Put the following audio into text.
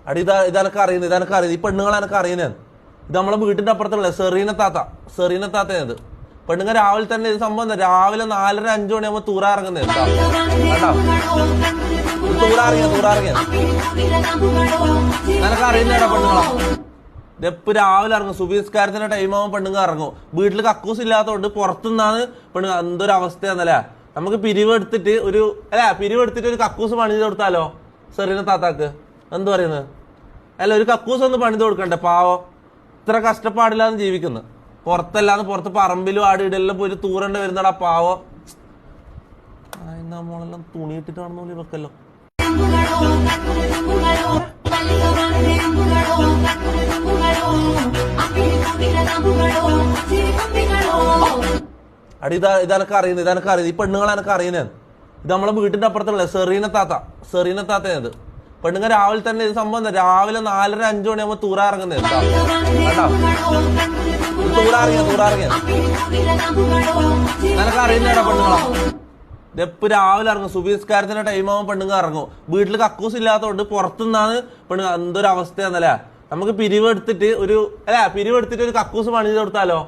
അടി ഇതെനക്ക് അറിയുന്നത് ഈ പെണ്ണുങ്ങളെ എനക്ക് അറിയുന്നത്. ഇത് നമ്മളെ വീട്ടിന്റെ അപ്പുറത്തുള്ള സെറീന താത്തയത്. പെണ്ണുങ്ങൾ രാവിലെ തന്നെ ഇത് സംഭവം രാവിലെ 4:30-5 മണിയാകുമ്പോ തൂറാറങ്ങുന്നത്. തൂറാറിയ എനക്ക് അറിയുന്നേടാ പെണ്ണുങ്ങളാ. ഇതെപ്പ് രാവിലെ ഇറങ്ങും. സുബീസ്കാരത്തിന്റെ ടൈം ആവുമ്പോൾ പെണ്ണുങ്ങൾ ഇറങ്ങും. വീട്ടിൽ കക്കൂസ് ഇല്ലാത്തതുകൊണ്ട് പുറത്തുനിന്നാണ് പെണ്ണുങ്ങൾ. എന്തൊരു അവസ്ഥയാന്നല്ലേ. നമുക്ക് പിരിവെടുത്തിട്ട് ഒരു കക്കൂസ് പണിത് കൊടുത്താലോ സെറീന താത്താക്ക്? എന്ത് പറയുന്നത്? അല്ല, ഒരു കക്കൂസ് ഒന്ന് പണിത് കൊടുക്കണ്ടേ? പാവം ഇത്ര കഷ്ടപ്പാടില്ലാന്ന് ജീവിക്കുന്നു. പുറത്ത് പറമ്പിലും ആടിയിടെല്ലാം പോയി തൂറേണ്ടി വരുന്നടാ പാവം. നമ്മളെല്ലാം തുണി ഇട്ടിട്ടാണെന്നോ ഇവക്കല്ലോ. അടി ഇതെനക്ക് അറിയുന്നത് ഈ പെണ്ണുങ്ങളെ എനക്ക് അറിയുന്നത്. ഇത് നമ്മളെ വീട്ടിന്റെ അപ്പുറത്തുള്ള സെറീന താത്തയത്. പെണ്ണുങ്ങൾ രാവിലെ തന്നെ ഇത് സംഭവം രാവിലെ 4:30-5 മണിയാകുമ്പോ തൂറാറങ്ങുന്നത്. തൂറാറിയ എനക്ക് അറിയുന്നേടാ പെണ്ണുങ്ങളാ. ഇതെപ്പ് രാവിലെ ഇറങ്ങും. സുബീസ്കാരത്തിന്റെ ടൈം ആവുമ്പോൾ പെണ്ണുങ്ങൾ ഇറങ്ങും. വീട്ടിൽ കക്കൂസ് ഇല്ലാത്തതുകൊണ്ട് പുറത്തുനിന്നാണ് പെണ്ണുങ്ങൾ. എന്തൊരു അവസ്ഥയാന്നല്ലേ. നമുക്ക് പിരിവെടുത്തിട്ട് ഒരു കക്കൂസ് പണിത് കൊടുത്താലോ?